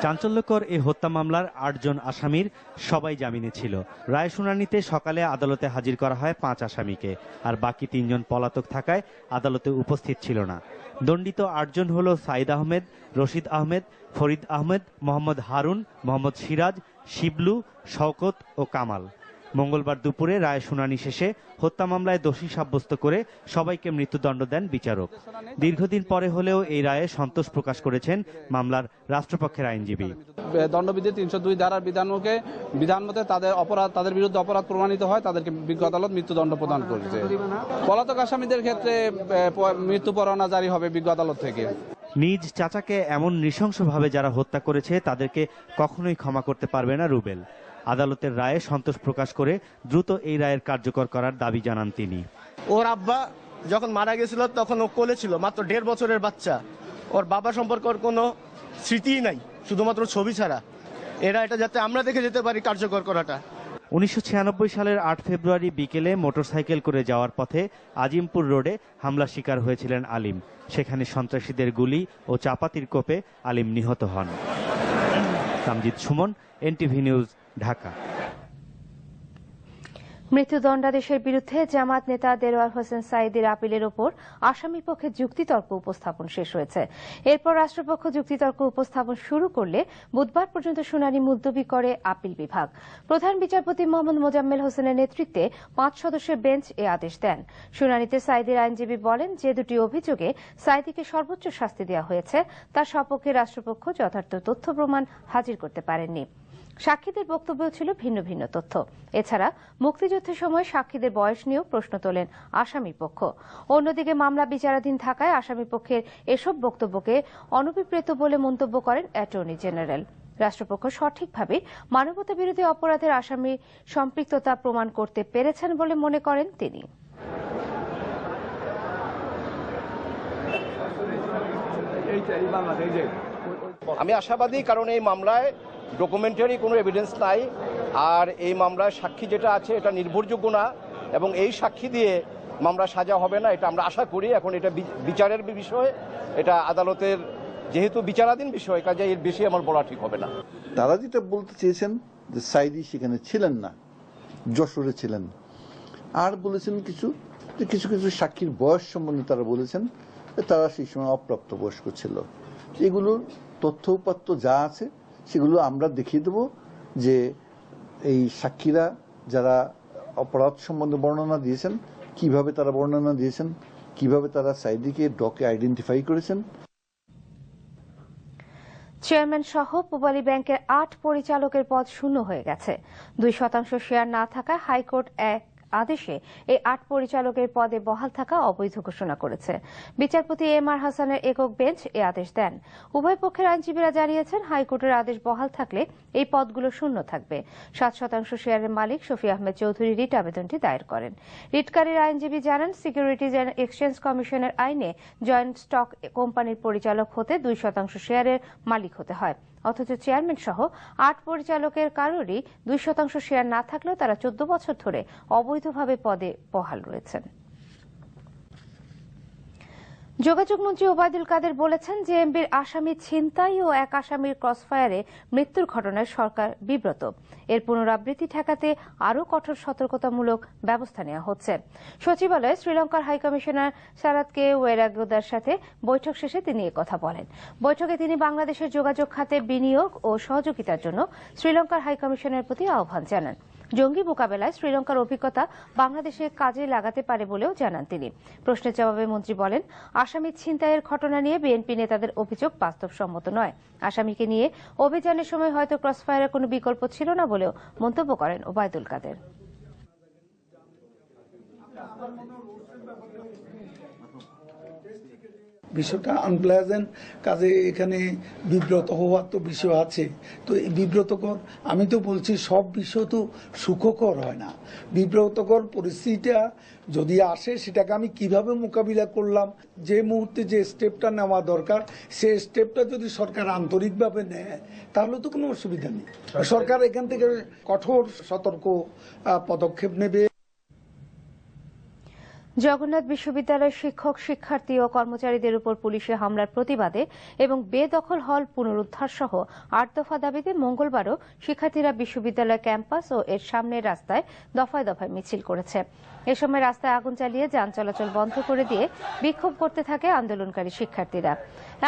চাঞ্চল্যকর এই হত্যা মামলার 8 জন আসামির সবাই জামিনে ছিল। রায় শুনানিতে সকালে আদালতে হাজির করা হয় 5 আসামিকে, আর বাকি 3 জন পলাতক থাকায় আদালতে উপস্থিত ছিল না। দণ্ডিত 8 জন হল সাইদ আহমেদ, রশিদ আহমেদ, ফরিদ আহমেদ, মোহাম্মদ হারুন, মোহাম্মদ সিরাজ, শিবলু, শওকত ও কামাল। মঙ্গলবার দুপুরে রায় শুনানি শেষে হত্যা মামলায় দোষী সাব্যস্ত করে সবাইকে মৃত্যুদণ্ড দেন বিচারক। দীর্ঘদিন পরে হলেও এই রায়ে সন্তোষ প্রকাশ করেছেন মামলার রাষ্ট্রপক্ষের আইনজীবী। দণ্ডবিধি 302 ধারার বিধান মতে তাদের বিরুদ্ধে অপরাধ প্রমাণিত হয়, তাদেরকে বিজ্ঞ আদালত মৃত্যুদণ্ড প্রদান করেছে। পলাতক আসামিদের ক্ষেত্রে মৃত্যু পরোয়ানা জারি হবে বিজ্ঞ আদালত থেকে। নিজ চাচাকে এমন নৃশংসভাবে যারা হত্যা করেছে তাদেরকে কখনোই ক্ষমা করতে পারবে না রুবেল। আদালতের রায়ে সন্তোষ প্রকাশ করে দ্রুত এই রায়ের কার্যকর করার দাবি জানান তিনি। ওর আব্বা যখন মারা গেছিল তখন ও কোলে ছিল, মাত্র 1.5 বছরের বাচ্চা। ওর বাবা সম্পর্কে ওর কোনো স্মৃতিই নাই, শুধুমাত্র ছবি ছাড়া। এটা যাতে আমরা দেখে যেতে পারি কার্যকর করাটা। 1996 সালের 8 ফেব্রুয়ারি বিকেলে মোটরসাইকেল করে যাওয়ার পথে আজিমপুর রোডে হামলা শিকার হয়েছিলেন আলিম। সেখানে সন্ত্রাসীদের গুলি ও চাপাতির কোপে আলিম নিহত হন। Tamjid Sumon, NTV news, Dhaka. মৃত্যুদণ্ডাদেশের বিরুদ্ধে জামাত নেতা দেলোয়ার হোসেন সাঈদীর আপিলের ওপর আসামি পক্ষে যুক্তিতর্ক উপস্থাপন শেষ হয়েছে। এরপর রাষ্ট্রপক্ষ যুক্তিতর্ক উপস্থাপন শুরু করলে বুধবার পর্যন্ত শুনানি মুলতবি করে আপিল বিভাগ। প্রধান বিচারপতি মোহাম্মদ মোজাম্মেল হোসেনের নেতৃত্বে 5 সদস্যের বেঞ্চ এ আদেশ দেন। শুনানিতে সাঈদীর আইনজীবী বলেন, যে দুটি অভিযোগে সাঈদীকে সর্বোচ্চ শাস্তি দেওয়া হয়েছে তার সপক্ষে রাষ্ট্রপক্ষ যথার্থ তথ্য প্রমাণ হাজির করতে পারেননি। সাক্ষীদের বক্তব্য ছিল ভিন্ন ভিন্ন তথ্য। এছাড়া মুক্তিযুদ্ধের সময় সাক্ষীদের বয়স নিয়েও প্রশ্ন তোলেন আসামি পক্ষ। অন্যদিকে মামলা বিচারাধীন থাকায় আসামি পক্ষের এসব বক্তব্যকে অনভিপ্রেত বলে মন্তব্য করেন অ্যাটর্নি জেনারেল। রাষ্ট্রপক্ষ সঠিকভাবে মানবতা বিরোধী অপরাধের আসামি সম্পৃক্ততা প্রমাণ করতে পেরেছেন বলে মনে করেন তিনি। আমি আশাবাদী, কারণ এই মামলায় ডকুমেন্টারি কোনো এভিডেন্স নাই, আর এই মামলায় সাক্ষী যেটা আছে এটা নির্ভরযোগ্য না, এবং এই সাক্ষী দিয়ে মামলা সাজা হবে না, এটা আমরা আশা করি। এখন এটা বিচারের বিষয়, এটা আদালতের যেহেতু বিচারাধীন বিষয়, কাজে এর বেশি আমার বলা ঠিক হবে না। তারা যেটা বলতে চেয়েছেন যে সাইদি সেখানে ছিলেন না, যশোরে ছিলেন, আর বলেছেন কিছু কিছু সাক্ষীর বয়স সম্বন্ধে তারা বলেছেন তারা সেই সময় অপ্রাপ্ত বয়স্ক ছিল। এগুলোর তথ্য উপাত্ত যা আছে সেগুলো আমরা দেখিয়ে দেব যে এই সাক্ষীরা যারা অপরাধ সম্বন্ধে বর্ণনা দিয়েছেন, কিভাবে তারা বর্ণনা দিয়েছেন, কিভাবে তারা সাইদিকে ডকে আইডেন্টিফাই করেছেন। চেয়ারম্যান সহ পূবালী ব্যাংকের 8 পরিচালকের পদ শূন্য হয়ে গেছে। 2% শেয়ার না থাকায় হাইকোর্ট এক আদেশে এই 8 পরিচালকের পদে বহাল থাকা অবৈধ ঘোষণা করেছে। বিচারপতি এম আর হাসানের একক বেঞ্চ এ আদেশ দেন। উভয় পক্ষের আইনজীবীরা জানিয়েছেন, হাইকোর্টের আদেশ বহাল থাকলে এই পদগুলো শূন্য থাকবে। 7% শেয়ারের মালিক শফি আহমেদ চৌধুরী রিট আবেদনটি দায়ের করেন। রিটকারীর আইনজীবী জানান, সিকিউরিটিজ অ্যান্ড এক্সচেঞ্জ কমিশনের আইনে জয়েন্ট স্টক কোম্পানির পরিচালক হতে 2% শেয়ারের মালিক হতে হয়। অথচ চেয়ারম্যান সহ 8 পরিচালকের কারোরই 2% শেয়ার না থাকলেও তারা 14 বছর ধরে অবৈধভাবে পদে বহাল রয়েছেন। যোগাযোগ মন্ত্রী ওবায়দুল কাদের বলেছেন, জেএমবির আসামি ছিনতাই ও এক আসামির ক্রসফায়ারে মৃত্যুর ঘটনায় সরকার বিব্রত। এর পুনরাবৃত্তি ঠেকাতে আরও কঠোর সতর্কতামূলক ব্যবস্থা নেওয়া হচ্ছে। সচিবালয়ে শ্রীলঙ্কার হাইকমিশনার সারাতকে ওয়েরাগোদার সাথে বৈঠক শেষে তিনি একথা বলেন। বৈঠকে তিনি বাংলাদেশের যোগাযোগ খাতে বিনিয়োগ ও সহযোগিতার জন্য শ্রীলঙ্কার হাইকমিশনের প্রতি আহ্বান জানান। জঙ্গি মোকাবেলায় শ্রীলঙ্কার অভিজ্ঞতা বাংলাদেশে কাজে লাগাতে পারে বলেও জানান তিনি। প্রশ্নের জবাবে মন্ত্রী বলেন, আসামি ছিনতাইয়ের ঘটনা নিয়ে বিএনপি নেতাদের অভিযোগ বাস্তবসম্মত নয়। আসামিকে নিয়ে অভিযানের সময় হয়তো ক্রসফায়ারের কোনো বিকল্প ছিল না বলেও মন্তব্য করেন ওবায়দুল কাদের। বিষয়টা আনপ্লেজেন্ট, কাজে এখানে বিব্রত হওয়ার তো বিষয় আছে। তো এই বিব্রতকর, আমি তো বলছি সব বিষয় তো সুখকর হয় না। বিব্রতকর পরিস্থিতিটা যদি আসে, সেটাকে আমি কিভাবে মোকাবিলা করলাম, যে মুহূর্তে যে স্টেপটা নেওয়া দরকার সেই স্টেপটা যদি সরকার আন্তরিকভাবে নেয় তাহলে তো কোনো অসুবিধা নেই। সরকার এখান থেকে কঠোর সতর্ক পদক্ষেপ নেবে। জগন্নাথ বিশ্ববিদ্যালয়ের শিক্ষক, শিক্ষার্থী ও কর্মচারীদের উপর পুলিশের হামলার প্রতিবাদে এবং বেদখল হল পুনরুদ্ধার সহ 8 দফা দাবিতে মঙ্গলবারও শিক্ষার্থীরা বিশ্ববিদ্যালয় ক্যাম্পাস ও এর সামনের রাস্তায় দফায় দফায় মিছিল করেছে। এ সময় রাস্তায় আগুন চালিয়ে যান চলাচল বন্ধ করে দিয়ে বিক্ষোভ করতে থাকে আন্দোলনকারী শিক্ষার্থীরা।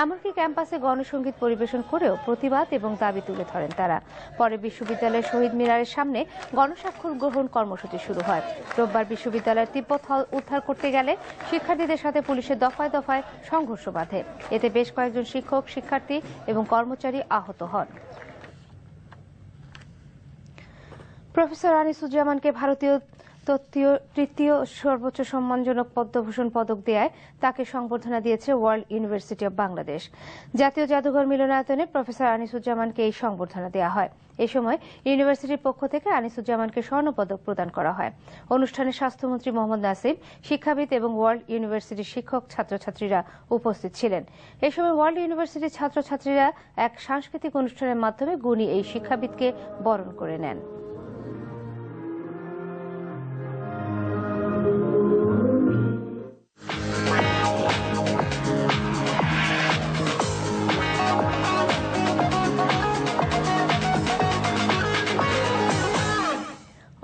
এমনকি ক্যাম্পাসে গণসংগীত পরিবেশন করেও প্রতিবাদ এবং দাবি তুলে ধরেন তারা। পরে বিশ্ববিদ্যালয়ের শহীদ মিনারের সামনে গণস্বাক্ষর গ্রহণ কর্মসূচি শুরু হয়। রোববার বিশ্ববিদ্যালয়ের তিব্বত হল উদ্ধার করতে গেলে শিক্ষার্থীদের সাথে পুলিশের দফায় দফায় সংঘর্ষ বাধে। এতে বেশ কয়েকজন শিক্ষক, শিক্ষার্থী এবং কর্মচারী আহত হন। প্রফেসর আনিসুজ্জামানকে ভারতীয় তৃতীয় সর্বোচ্চ সম্মানজনক পদ্মভূষণ পদক দেয়ায় তাকে সংবর্ধনা দিয়েছে ওয়ার্ল্ড ইউনিভার্সিটি অব বাংলাদেশ। জাতীয় জাদুঘর মিলনায়তনে প্রফেসর আনিসুজ্জামানকে এই সংবর্ধনা দেওয়া হয়। এ সময় ইউনিভার্সিটির পক্ষ থেকে আনিসুজ্জামানকে স্বর্ণপদক প্রদান করা হয়। অনুষ্ঠানে স্বাস্থ্যমন্ত্রী মোহাম্মদ নাসিম, শিক্ষাবিদ এবং ওয়ার্ল্ড ইউনিভার্সিটির শিক্ষক, ছাত্রছাত্রীরা উপস্থিত ছিলেন। এ সময় ওয়ার্ল্ড ইউনিভার্সিটির ছাত্রছাত্রীরা এক সাংস্কৃতিক অনুষ্ঠানের মাধ্যমে গুণী এই শিক্ষাবিদকে বরণ করে নেন।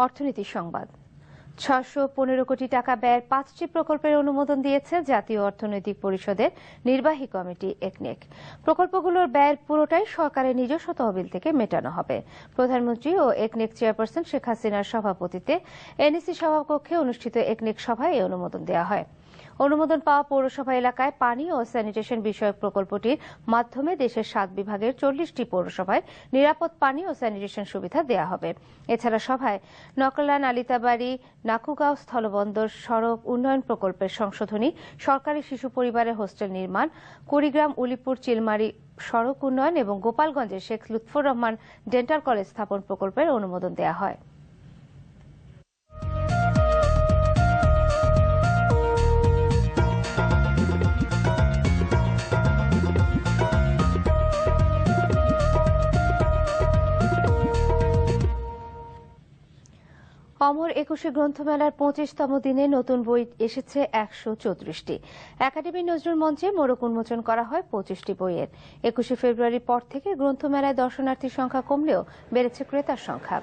অর্থনীতি সংবাদ। 615 কোটি টাকা ব্যয়ের 5টি প্রকল্পের অনুমোদন দিয়েছে জাতীয় অর্থনৈতিক পরিষদের নির্বাহী কমিটি একনেক। প্রকল্পগুলোর ব্যয়ের পুরোটাই সরকারের নিজস্ব তহবিল থেকে মেটানো হবে। প্রধানমন্ত্রী ও একনেক চেয়ারপারসন শেখ হাসিনার সভাপতিত্বে এনইসি সভাকক্ষে অনুষ্ঠিত একনেক সভায় এই অনুমোদন দেওয়া হয়। অনুমোদন পাওয়া পৌরসভা এলাকায় পানি ও স্যানিটেশন বিষয়ক প্রকল্পটির মাধ্যমে দেশের 7 বিভাগের 40টি পৌরসভায় নিরাপদ পানি ও স্যানিটেশন সুবিধা দেওয়া হবে। এছাড়া সভায় নকলান, আলিতাবাড়ি, নাকুগাঁও স্থলবন্দর সড়ক উন্নয়ন প্রকল্পের সংশোধনী, সরকারি শিশু পরিবারের হোস্টেল নির্মাণ, কুড়িগ্রাম, উলিপুর, চিলমারি সড়ক উন্নয়ন এবং গোপালগঞ্জের শেখ লুৎফর রহমান ডেন্টাল কলেজ স্থাপন প্রকল্পের অনুমোদন দেওয়া হয়। অমর ২১ গ্রন্থমেলার ২৫তম দিনে নতুন বই এসেছে ১৩৪টি। একাডেমি নজরুল মঞ্চে মোড়ক উন্মোচন করা হয় ২৫টি বইয়ের। ২১ ফেব্রুয়ারির পর থেকে গ্রন্থমেলায় দর্শনার্থীর সংখ্যা কমলেও বেড়েছে ক্রেতার সংখ্যা।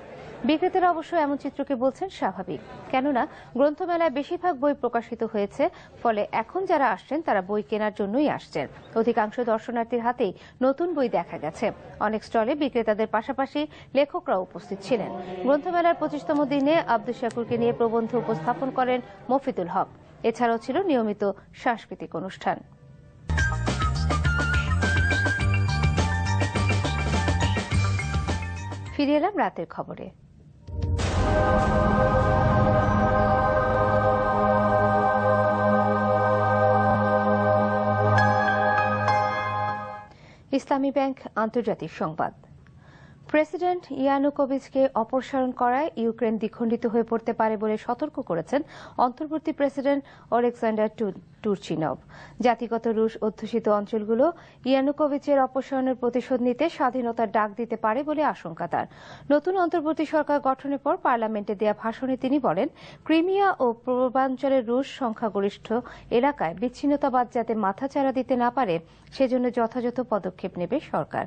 বিক্রেতারা অবশ্য এমন চিত্রকে বলছেন স্বাভাবিক, কেননা গ্রন্থমেলায় বেশিরভাগ বই প্রকাশিত হয়েছে, ফলে এখন যারা আসছেন তারা বই কেনার জন্যই আসছেন। অধিকাংশ দর্শনার্থীর হাতেই নতুন বই দেখা গেছে। অনেক স্টলে বিক্রেতাদের পাশাপাশি লেখকরাও উপস্থিত ছিলেন। গ্রন্থমেলার ২৫তম দিনে আব্দুল শাকুরকে নিয়ে প্রবন্ধ উপস্থাপন করেন মফিদুল হক। এছাড়াও ছিল নিয়মিত সাংস্কৃতিক অনুষ্ঠান। ফিরে এলাম রাতের খবরে। ইসলামী ব্যাংক আন্তর্জাতিক সংবাদ। প্রেসিডেন্ট ইয়ানুকোভিচকে অপসারণ করায় ইউক্রেন দ্বিখণ্ডিত হয়ে পড়তে পারে বলে সতর্ক করেছেন অন্তর্বর্তী প্রেসিডেন্ট ওলেক্সান্ডার টুরচিনভ। জাতিগত রুশ অধ্যুষিত অঞ্চলগুলো ইয়ানুকোভিচের অপসারণের প্রতিশোধ নিতে স্বাধীনতার ডাক দিতে পারে বলে আশঙ্কা তার। নতুন অন্তর্বর্তী সরকার গঠনের পর পার্লামেন্টে দেয়া ভাষণে তিনি বলেন, ক্রিমিয়া ও পূর্বাঞ্চলের রুশ সংখ্যাগরিষ্ঠ এলাকায় বিচ্ছিন্নতাবাদ যাতে মাথাচাড়া দিতে না পারে সেজন্য যথাযথ পদক্ষেপ নেবে সরকার।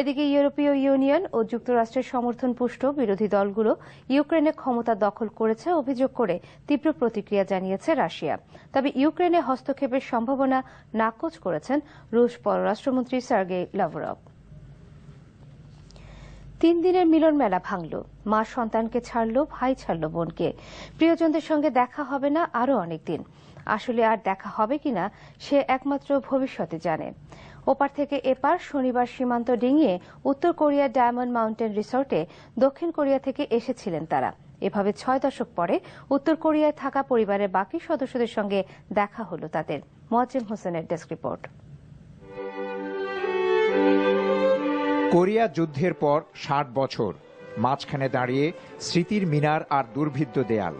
এদিকে ইউরোপীয় ইউনিয়ন ও যুক্তরাষ্ট্রের সমর্থন পুষ্ট বিরোধী দলগুলো ইউক্রেনে ক্ষমতা দখল করেছে অভিযোগ করে তীব্র প্রতিক্রিয়া জানিয়েছে রাশিয়া। তবে ইউক্রেনে হস্তক্ষেপের সম্ভাবনা নাকচ করেছেন রুশ পররাষ্ট্রমন্ত্রী সার্গেই লাভরভ। ৩ দিনের মিলন মেলা ভাঙল। মা সন্তানকে ছাড়ল, ভাই ছাড়ল বোনকে। প্রিয়জনদের সঙ্গে দেখা হবে না আরো অনেকদিন। আসলে আর দেখা হবে কিনা সে একমাত্র ভবিষ্যতে জানে। ওপার থেকে এপার শনিবার সীমান্ত ডিঙিয়ে উত্তর কোরিয়ার ডায়মন্ড মাউন্টেন রিসোর্টে দক্ষিণ কোরিয়া থেকে এসেছিলেন তারা। এভাবে ৬ দশক পরে উত্তর কোরিয়ায় থাকা পরিবারের বাকি সদস্যদের সঙ্গে দেখা হল তাদের। মোয়াজ্জেম হোসেনের ডেস্ক রিপোর্ট। কোরিয়া যুদ্ধের পর ৬০ বছর, মাঝখানে দাঁড়িয়ে স্মৃতির মিনার আর দুর্ভিদ্য দেয়াল।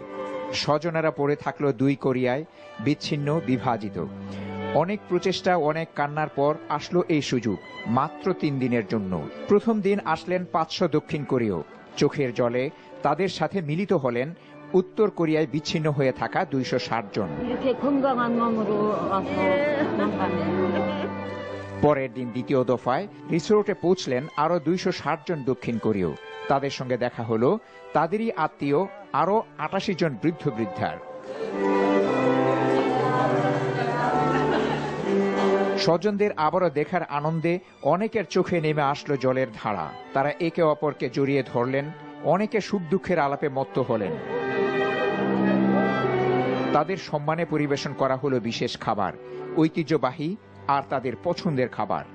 স্বজনেরা পড়ে থাকলো দুই কোরিয়ায়, বিচ্ছিন্ন, বিভাজিত। অনেক প্রচেষ্টা, অনেক কান্নার পর আসলো এই সুযোগ, মাত্র ৩ দিনের জন্য। প্রথম দিন আসলেন ৫০০ দক্ষিণ কোরীয়। চোখের জলে তাদের সাথে মিলিত হলেন উত্তর কোরিয়ায় বিচ্ছিন্ন হয়ে থাকা ২৬০ জন। পরের দিন দ্বিতীয় দফায় রিসোর্টে পৌঁছলেন আরো ২৬০ জন দক্ষিণ কোরীয়। তাদের সঙ্গে দেখা হলো তাদেরই আত্মীয় আরো ৮৮ জন বৃদ্ধ বৃদ্ধার। স্বজনদের আবারও দেখার আনন্দে অনেকের চোখে নেমে আসলো জলের ধারা। তারা একে অপরকে জড়িয়ে ধরলেন, অনেকে সুখ দুঃখের আলাপে মত্ত হলেন। তাদের সম্মানে পরিবেশন করা হলো বিশেষ খাবার, ঐতিহ্যবাহী আর তাদের পছন্দের খাবার।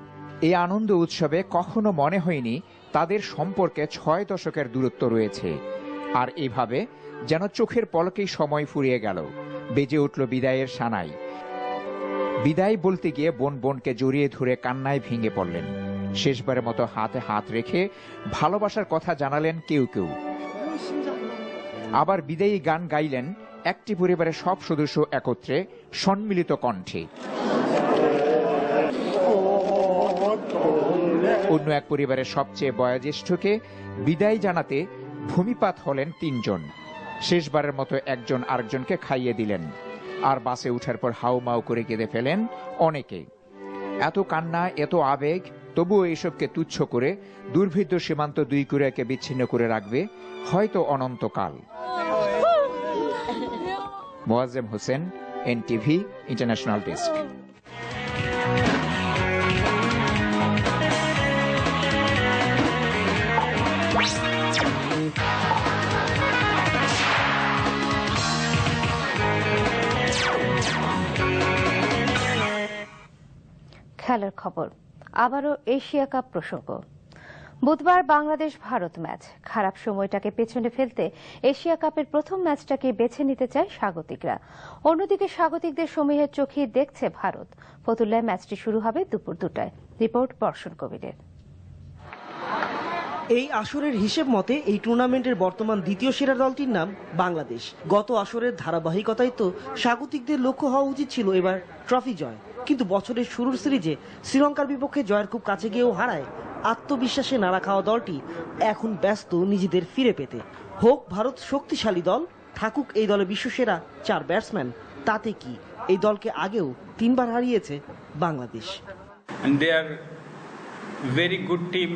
এই আনন্দ উৎসবে কখনো মনে হয়নি তাদের সম্পর্কে ৬ দশকের দূরত্ব রয়েছে। আর এভাবে যেন চোখের পলকেই সময় ফুরিয়ে গেল। বেজে উঠল বিদায়ের সানাই। বিদায় বলতে গিয়ে বোন বোনকে জড়িয়ে ধরে কান্নায় ভেঙে পড়লেন। শেষবারের মতো হাতে হাত রেখে ভালোবাসার কথা জানালেন কেউ কেউ। আবার বিদায়ী গান গাইলেন একটি পরিবারের সব সদস্য একত্রে, সম্মিলিত কণ্ঠে। অন্য এক পরিবারের সবচেয়ে বয়োজ্যেষ্ঠকে বিদায় জানাতে ভূমিপাত হলেন ৩ জন। শেষবারের মতো একজন আরেকজনকে খাইয়ে দিলেন। আর বাসে উঠার পর হাউমাউ করে কেঁদে ফেলেন অনেকে। এত কান্না, এত আবেগ, তবুও এসবকে তুচ্ছ করে দুর্ভিদ্য সীমান্ত দুই কোরিয়াকে বিচ্ছিন্ন করে রাখবে হয়তো অনন্তকাল। Moazzem Hossain, NTV, international desk. খেলার খবর। আবারও এশিয়া কাপ প্রসঙ্গ। বুধবার বাংলাদেশ ভারত ম্যাচ। খারাপ সময়টাকে পেছনে ফেলতে এশিয়া কাপের প্রথম ম্যাচটাকে বেছে নিতে চায় স্বাগতিকরা। অন্যদিকে স্বাগতিকদের সমীহের চোখে দেখছে ভারত। ফতুল্লায় ম্যাচটি শুরু হবে দুপুর ২টায়। রিপোর্ট বর্ষণ কবিরের। এই আসরের হিসেব মতে এই টুর্নামেন্টের বর্তমান দ্বিতীয় সেরা দলটির নাম বাংলাদেশ। গত আসরের ধারাবাহিকতায় তো স্বাগতিকদের লক্ষ্য হওয়া উচিত ছিল এবার ট্রফি জয়, কিন্তু বছরের শুরুর সিরিজে শ্রীলঙ্কার বিপক্ষে জয়ের খুব কাছে গিয়েও হারায় আত্মবিশ্বাসে নাড়া খাওয়া দলটি এখন ব্যস্ত নিজেদের ফিরে পেতে। হোক ভারত শক্তিশালী দল, থাকুক এই দলে বিশ্বসেরা 4 ব্যাটসম্যান, তাতে কি? এই দলকে আগেও 3 বার হারিয়েছে Bangladesh. And they are very good team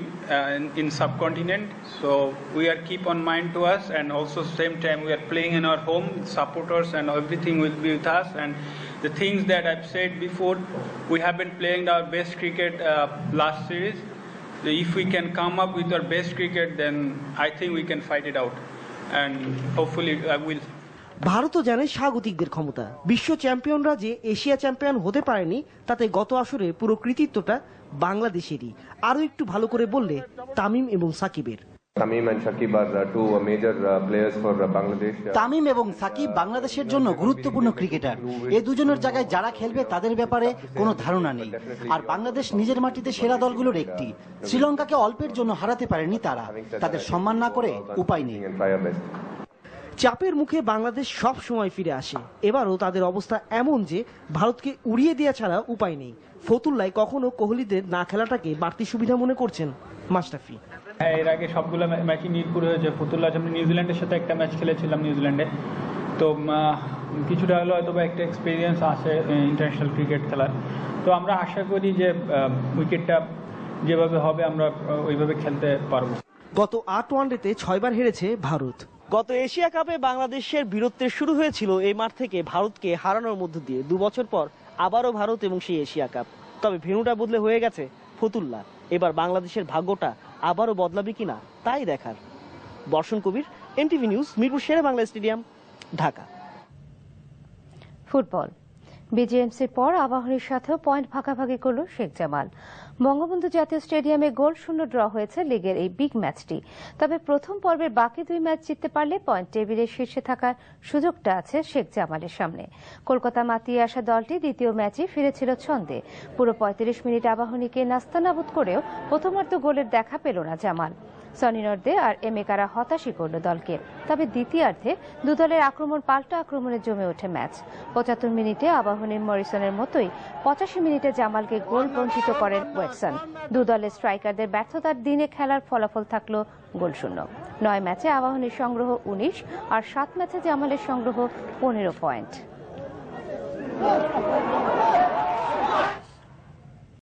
in subcontinent, so we are keep on mind to us, and also same time we are playing in our home, supporters and everything will be with us. And the things that I've said before, we have been playing our best cricket last series. If we can come up with our best cricket, then I think we can fight it out, and hopefully I will. ভারতও জানে স্বাগতিকদের ক্ষমতা। বিশ্ব চ্যাম্পিয়নরা যে Asia champion হতে পারেনি, তাতে গত আসরে পুরো কৃতিত্বটা বাংলাদেশেরই। আরো একটু ভালো করে বললে তামিম এবং সাকিবের। Tamim and Shakib are two major players for Bangladesh. Tamim এবং সাকিব বাংলাদেশের জন্য গুরুত্বপূর্ণ ক্রিকেটার। এই দুজনের জায়গায় যারা খেলবে তাদের ব্যাপারে কোনো ধারণা নেই। আর বাংলাদেশ নিজের মাটিতে সেরা দলগুলোর একটি। শ্রীলঙ্কাকে অল্পের জন্য হারাতে পারেনি তারা। তাদের সম্মান না করে উপায় নেই। চাপের মুখে বাংলাদেশ সব সময় ফিরে আসে। এবারও তাদের অবস্থা এমন যে ভারতকে উড়িয়ে দেওয়া ছাড়া উপায় নেই। ফতুল্লায় কখনো কোহলিদের না খেলাটাকে বাড়তি সুবিধা মনে করছেন মাশরাফি। এর আগে সবগুলো ম্যাচই মিরপুর হয়েছে। ফতুল্লা যেমন নিউজিল্যান্ডের সাথে একটা ম্যাচ খেলেছিলাম নিউজিল্যান্ডে, তো কিছুটা হলো হয়তো একটা এক্সপিরিয়েন্স আছে ইন্টারন্যাশনাল ক্রিকেট খেলার। তো আমরা আশা করি যে উইকেটটা যেভাবে হবে আমরা ওইভাবে খেলতে পারবো। গত 8 ওয়ানডেতে 6 বার হেরেছে ভারত। গত এশিয়া কাপে বাংলাদেশের বীরত্বের শুরু হয়েছিল এই মাঠ থেকে ভারতকে হারানোর মধ্য দিয়ে। 2 বছর পর আবারও ভারত এবং সেই এশিয়া কাপ। তবে ভেন্যুটা বদলে হয়ে গেছে ফতুল্লা। এবার বাংলাদেশের ভাগ্যটা আবারও বদলাবে কিনা তাই দেখার। বর্ষণ কবির, এনটিভি নিউজ, মিরপুর শেরে বাংলা স্টেডিয়াম, ঢাকা। ফুটবল বিজেএমসির পর আবাহনীর সাথেও পয়েন্ট ভাগাভাগি করল শেখ জামাল। বঙ্গবন্ধু জাতীয় স্টেডিয়ামে গোলশূন্য ড্র হয়েছে লিগের এই বিগ ম্যাচটি। তবে প্রথম পর্বের বাকি 2 ম্যাচ জিততে পারলে পয়েন্ট টেবিলের শীর্ষে থাকার সুযোগটা আছে শেখ জামালের সামনে। কলকাতা মাতিয়ে আসা দলটি দ্বিতীয় ম্যাচে ফিরেছিল ছন্দে। পুরো 35 মিনিট আবাহনীকে নাস্তানাবুদ করেও প্রথমার্ধ গোলের দেখা পেল না জামাল। সনি নর্দে আর এমেকারা হতাশই করল দলকে। তবে দ্বিতীয়ার্ধে দুদলের আক্রমণ পাল্টা আক্রমণে জমে ওঠে ম্যাচ। 75 মিনিটে আবাহনীর মরিসনের মতোই 85 মিনিটে জামালকে গোল বঞ্চিত করেন ওয়েটসন। দুদলের স্ট্রাইকারদের ব্যর্থতার দিনে খেলার ফলাফল থাকলো গোলশূন্য। 9 ম্যাচে আবাহনীর সংগ্রহ 19 আর 7 ম্যাচে জামালের সংগ্রহ 15 পয়েন্ট।